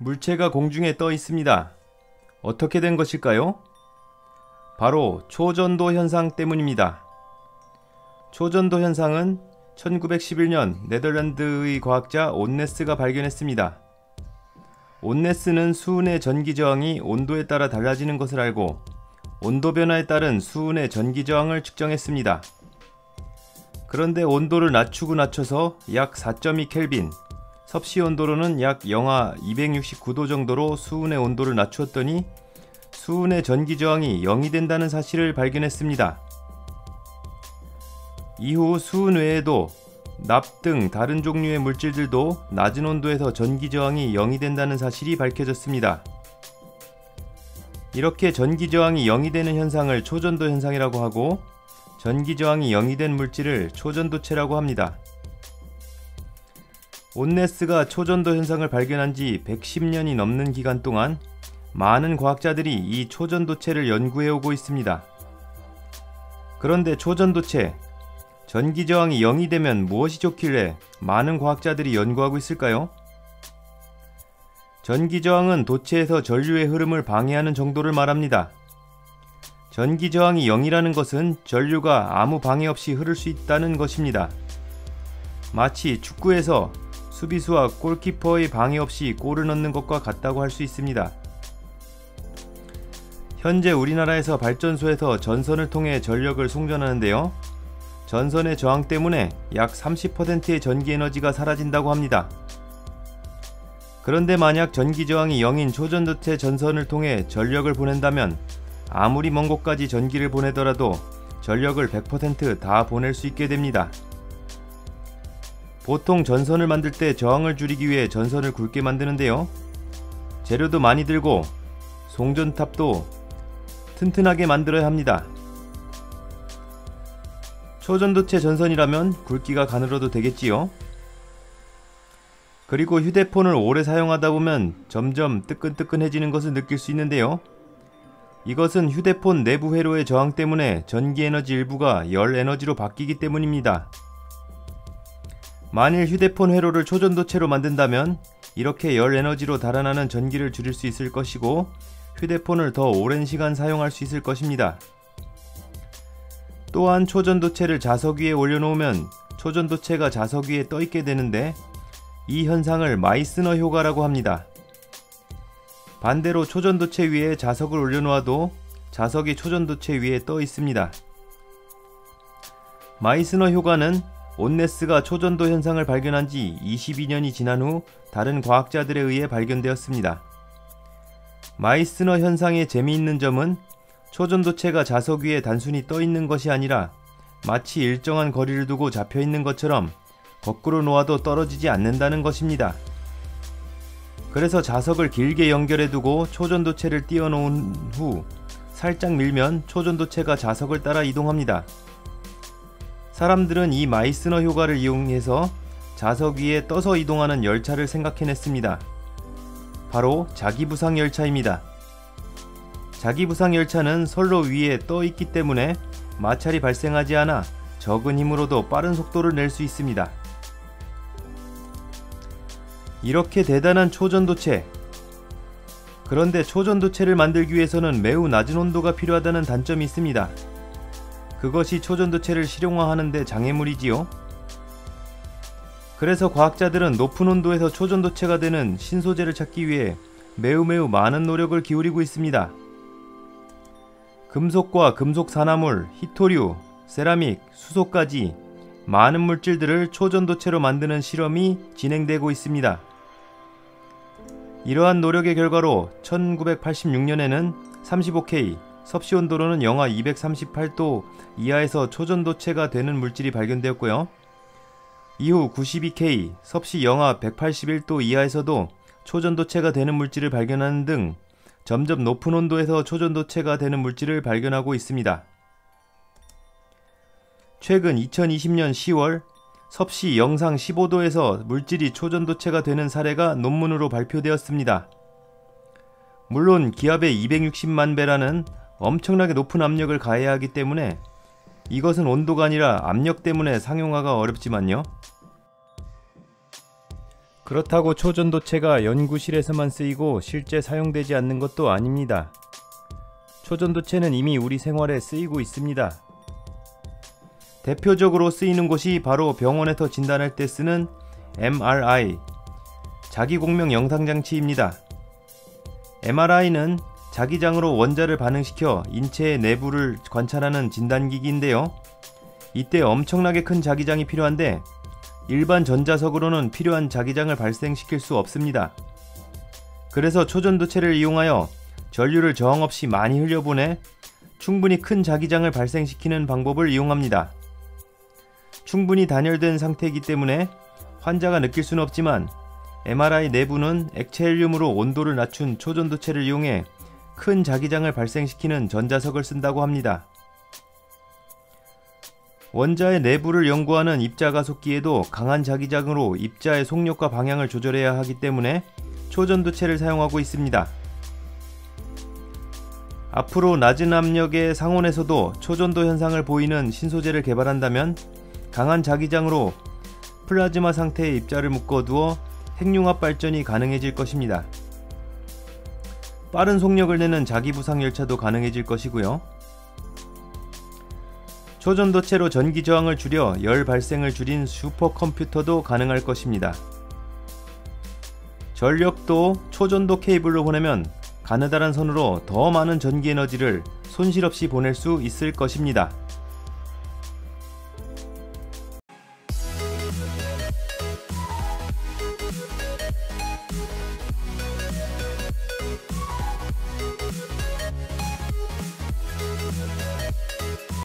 물체가 공중에 떠 있습니다. 어떻게 된 것일까요? 바로 초전도 현상 때문입니다. 초전도 현상은 1911년 네덜란드의 과학자 온네스가 발견했습니다. 온네스는 수은의 전기 저항이 온도에 따라 달라지는 것을 알고 온도 변화에 따른 수은의 전기 저항을 측정했습니다. 그런데 온도를 낮추고 낮춰서 약 4.2 켈빈, 섭씨 온도로는 약 영하 269도 정도로 수은의 온도를 낮추었더니 수은의 전기 저항이 0이 된다는 사실을 발견했습니다. 이후 수은 외에도 납 등 다른 종류의 물질들도 낮은 온도에서 전기 저항이 0이 된다는 사실이 밝혀졌습니다. 이렇게 전기 저항이 0이 되는 현상을 초전도 현상이라고 하고 전기 저항이 0이 된 물질을 초전도체라고 합니다. 온네스가 초전도 현상을 발견한 지 110년이 넘는 기간 동안 많은 과학자들이 이 초전도체를 연구해오고 있습니다. 그런데 초전도체, 전기 저항이 0이 되면 무엇이 좋길래 많은 과학자들이 연구하고 있을까요? 전기 저항은 도체에서 전류의 흐름을 방해하는 정도를 말합니다. 전기 저항이 0이라는 것은 전류가 아무 방해 없이 흐를 수 있다는 것입니다. 마치 축구에서 수비수와 골키퍼의 방해 없이 골을 넣는 것과 같다고 할 수 있습니다. 현재 우리나라에서 발전소에서 전선을 통해 전력을 송전하는데요. 전선의 저항 때문에 약 30%의 전기 에너지가 사라진다고 합니다. 그런데 만약 전기 저항이 0인 초전도체 전선을 통해 전력을 보낸다면 아무리 먼 곳까지 전기를 보내더라도 전력을 100% 다 보낼 수 있게 됩니다. 보통 전선을 만들 때 저항을 줄이기 위해 전선을 굵게 만드는데요. 재료도 많이 들고 송전탑도 튼튼하게 만들어야 합니다. 초전도체 전선이라면 굵기가 가늘어도 되겠지요. 그리고 휴대폰을 오래 사용하다 보면 점점 뜨끈뜨끈해지는 것을 느낄 수 있는데요. 이것은 휴대폰 내부 회로의 저항 때문에 전기 에너지 일부가 열 에너지로 바뀌기 때문입니다. 만일 휴대폰 회로를 초전도체로 만든다면 이렇게 열 에너지로 달아나는 전기를 줄일 수 있을 것이고 휴대폰을 더 오랜 시간 사용할 수 있을 것입니다. 또한 초전도체를 자석 위에 올려놓으면 초전도체가 자석 위에 떠있게 되는데 이 현상을 마이스너 효과라고 합니다. 반대로 초전도체 위에 자석을 올려놓아도 자석이 초전도체 위에 떠 있습니다. 마이스너 효과는 온네스가 초전도 현상을 발견한 지 22년이 지난 후 다른 과학자들에 의해 발견되었습니다. 마이스너 현상의 재미있는 점은 초전도체가 자석 위에 단순히 떠 있는 것이 아니라 마치 일정한 거리를 두고 잡혀 있는 것처럼 거꾸로 놓아도 떨어지지 않는다는 것입니다. 그래서 자석을 길게 연결해 두고 초전도체를 띄워 놓은 후 살짝 밀면 초전도체가 자석을 따라 이동합니다. 사람들은 이 마이스너 효과를 이용해서 자석 위에 떠서 이동하는 열차를 생각해냈습니다. 바로 자기부상 열차입니다. 자기부상 열차는 선로 위에 떠 있기 때문에 마찰이 발생하지 않아 적은 힘으로도 빠른 속도를 낼 수 있습니다. 이렇게 대단한 초전도체. 그런데 초전도체를 만들기 위해서는 매우 낮은 온도가 필요하다는 단점이 있습니다. 그것이 초전도체를 실용화하는 데 장애물이지요. 그래서 과학자들은 높은 온도에서 초전도체가 되는 신소재를 찾기 위해 매우 많은 노력을 기울이고 있습니다. 금속과 금속 산화물, 희토류, 세라믹, 수소까지 많은 물질들을 초전도체로 만드는 실험이 진행되고 있습니다. 이러한 노력의 결과로 1986년에는 35K, 섭씨 온도로는 영하 238도 이하에서 초전도체가 되는 물질이 발견되었고요. 이후 92K, 섭씨 영하 181도 이하에서도 초전도체가 되는 물질을 발견하는 등 점점 높은 온도에서 초전도체가 되는 물질을 발견하고 있습니다. 최근 2020년 10월 섭씨 영상 15도에서 물질이 초전도체가 되는 사례가 논문으로 발표되었습니다. 물론 기압의 260만 배라는 엄청나게 높은 압력을 가해야 하기 때문에 이것은 온도가 아니라 압력 때문에 상용화가 어렵지만요. 그렇다고 초전도체가 연구실에서만 쓰이고 실제 사용되지 않는 것도 아닙니다. 초전도체는 이미 우리 생활에 쓰이고 있습니다. 대표적으로 쓰이는 곳이 바로 병원에서 진단할 때 쓰는 MRI, 자기공명 영상장치입니다. MRI는 자기장으로 원자를 반응시켜 인체의 내부를 관찰하는 진단기기인데요. 이때 엄청나게 큰 자기장이 필요한데 일반 전자석으로는 필요한 자기장을 발생시킬 수 없습니다. 그래서 초전도체를 이용하여 전류를 저항 없이 많이 흘려보내 충분히 큰 자기장을 발생시키는 방법을 이용합니다. 충분히 단열된 상태이기 때문에 환자가 느낄 수는 없지만 MRI 내부는 액체 헬륨으로 온도를 낮춘 초전도체를 이용해 큰 자기장을 발생시키는 전자석을 쓴다고 합니다. 원자의 내부를 연구하는 입자가속기에도 강한 자기장으로 입자의 속력과 방향을 조절해야 하기 때문에 초전도체를 사용하고 있습니다. 앞으로 낮은 압력의 상온에서도 초전도 현상을 보이는 신소재를 개발한다면 강한 자기장으로 플라즈마 상태의 입자를 묶어두어 핵융합 발전이 가능해질 것입니다. 빠른 속력을 내는 자기부상 열차도 가능해질 것이고요. 초전도체로 전기 저항을 줄여 열 발생을 줄인 슈퍼컴퓨터도 가능할 것입니다. 전력도 초전도 케이블로 보내면 가느다란 선으로 더 많은 전기 에너지를 손실 없이 보낼 수 있을 것입니다.